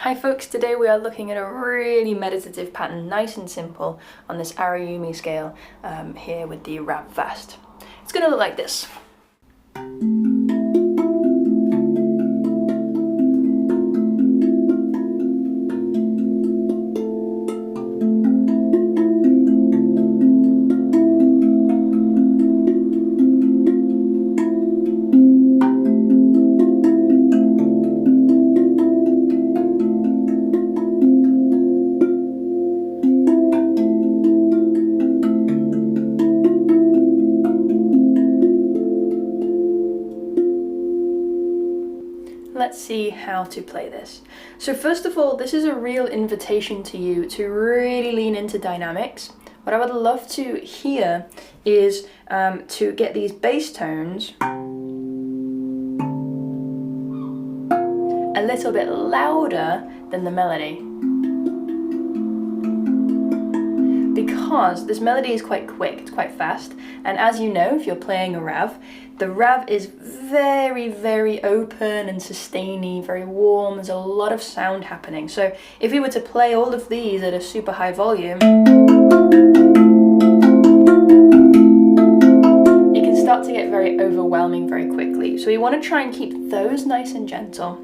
Hi folks, today we are looking at a really meditative pattern, nice and simple, on this Ariumi scale here with the RAV Vast. It's going to look like this. Let's see how to play this. So first of all, this is a real invitation to you to really lean into dynamics. What I would love to hear is to get these bass tones a little bit louder than the melody. Because this melody is quite quick, it's quite fast, and as you know, if you're playing a RAV, the RAV is very, very open and sustainy, very warm, there's a lot of sound happening. So if we were to play all of these at a super high volume, it can start to get very overwhelming very quickly. So we want to try and keep those nice and gentle,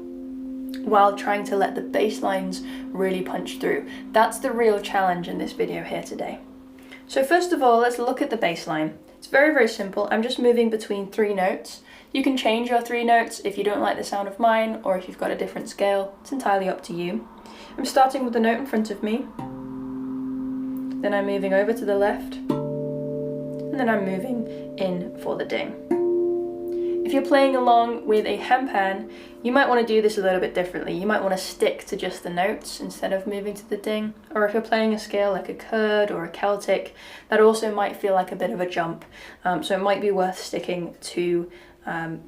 while trying to let the bass lines really punch through. That's the real challenge in this video here today. So first of all, let's look at the bass line. It's very, very simple. I'm just moving between 3 notes. You can change your 3 notes if you don't like the sound of mine, or if you've got a different scale. It's entirely up to you. I'm starting with the note in front of me. Then I'm moving over to the left. And then I'm moving in for the ding. If you're playing along with a handpan, you might want to do this a little bit differently. You might want to stick to just the notes instead of moving to the ding. Or if you're playing a scale like a kurd or a Celtic, that also might feel like a bit of a jump. So it might be worth sticking to,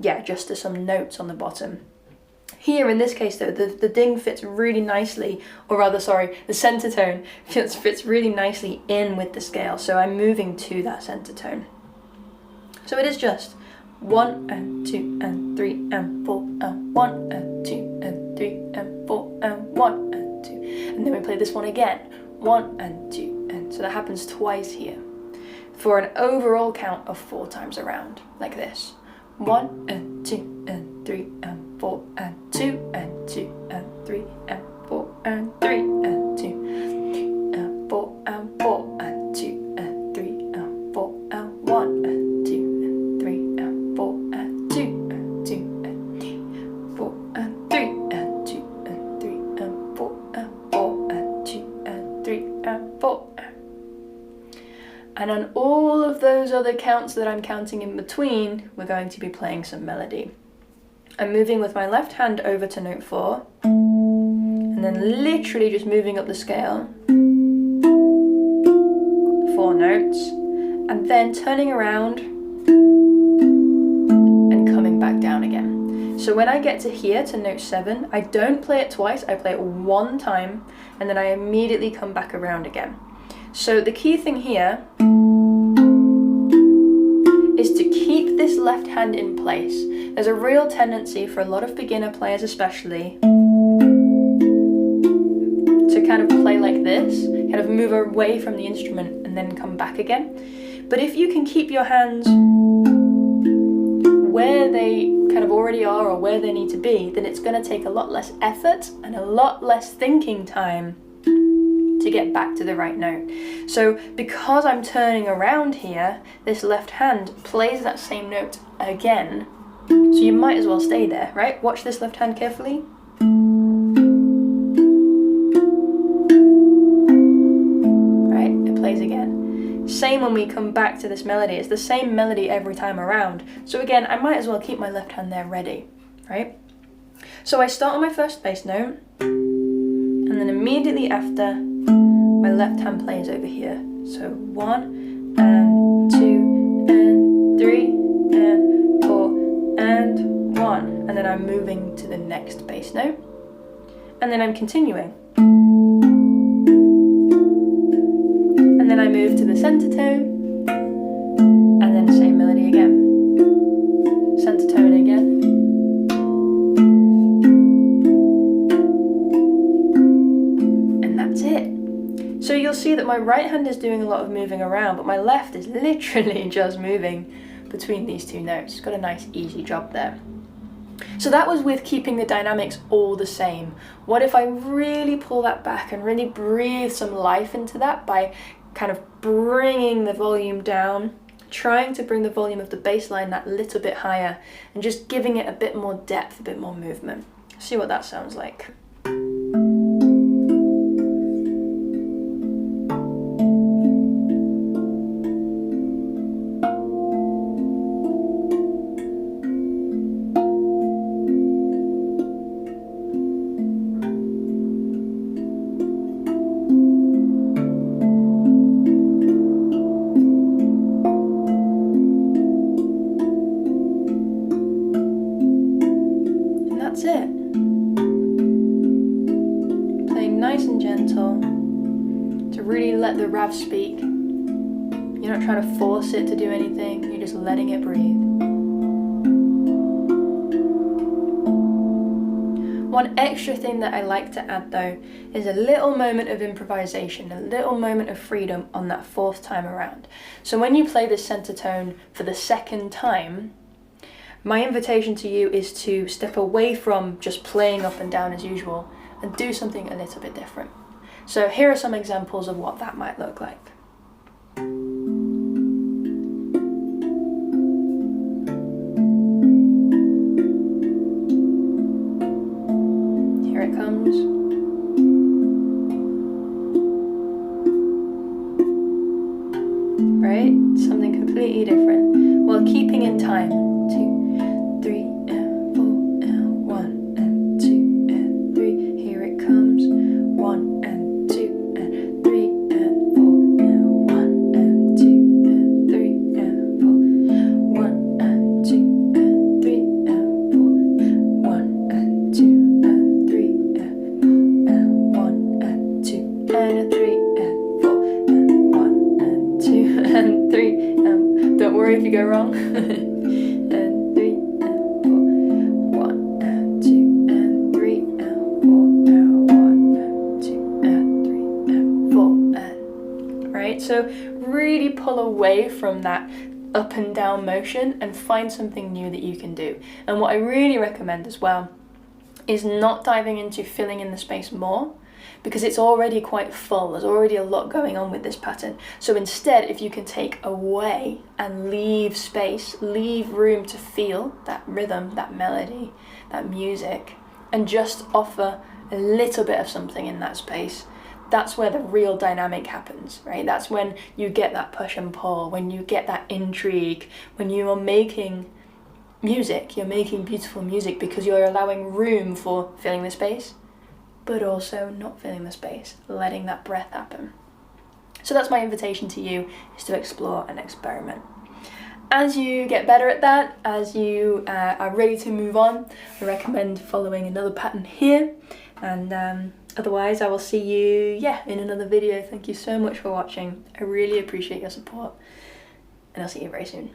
just to some notes on the bottom. Here in this case though, the ding fits really nicely, or rather, sorry, the center tone fits really nicely in with the scale. So I'm moving to that center tone. So it is just 1 and 2 and 3 and 4 and 1 and 2 and 3 and 4 and 1 and 2, and then we play this one again, 1 and 2, and so that happens twice here for an overall count of 4 times around, like this: 1 and 2 and 3 and 4 and 2 and 2 and 3 and 4 and 3 and 2 and 4 and 4 and 2 and 3 and 4 and 1 and 4. And on all of those other counts that I'm counting in between, we're going to be playing some melody. I'm moving with my left hand over to note 4, and then literally just moving up the scale 4 notes, and then turning around and coming back down again. So when I get to here, to note 7, I don't play it twice, I play it 1 time, and then I immediately come back around again. So the key thing here is to keep this left hand in place. There's a real tendency for a lot of beginner players especially to kind of play like this, kind of move away from the instrument and then come back again. But if you can keep your hands where they kind of already are or where they need to be, then it's going to take a lot less effort and a lot less thinking time to get back to the right note. So because I'm turning around here, this left hand plays that same note again. So you might as well stay there, right? Watch this left hand carefully. Right, it plays again. Same when we come back to this melody. It's the same melody every time around. So again, I might as well keep my left hand there ready, right? So I start on my first bass note, and then immediately after, my left hand plays over here. So 1 and 2 and 3 and 4 and 1. And then I'm moving to the next bass note. And then I'm continuing. And then I move to the center tone. And then the same melody again. Center tone again. So you'll see that my right hand is doing a lot of moving around, but my left is literally just moving between these two notes. It's got a nice easy job there. So that was with keeping the dynamics all the same. What if I really pull that back and really breathe some life into that by kind of bringing the volume down, trying to bring the volume of the bass line that little bit higher, and just giving it a bit more depth, a bit more movement. See what that sounds like. That's it. Playing nice and gentle to really let the RAV speak. You're not trying to force it to do anything, you're just letting it breathe. One extra thing that I like to add though is a little moment of improvisation, a little moment of freedom on that fourth time around. So when you play this center tone for the second time, my invitation to you is to step away from just playing up and down as usual and do something a little bit different. So here are some examples of what that might look like. Here it comes. Right? Something completely different while keeping in time. 2, 3, and 4, and 1, and 2, and 3. Here it comes. 1, and 2, and 3, and 4, and 1, and 2, and 3, and 4. 1, and 2, and 3, and 4. 1, and 2, and 3, and 1, and 2, and 3, and 4, and 1, and 2, and 3. Don't worry if you go wrong. So really pull away from that up and down motion and find something new that you can do. And what I really recommend as well is not diving into filling in the space more, because it's already quite full. There's already a lot going on with this pattern. So instead, if you can take away and leave space, leave room to feel that rhythm, that melody, that music, and just offer a little bit of something in that space, that's where the real dynamic happens, right? That's when you get that push and pull, when you get that intrigue, when you are making music, you're making beautiful music because you're allowing room for filling the space, but also not filling the space, letting that breath happen. So that's my invitation to you, is to explore and experiment. As you get better at that, as you are ready to move on, I recommend following another pattern here, and otherwise I will see you in another video. Thank you so much for watching. I really appreciate your support, and I'll see you very soon.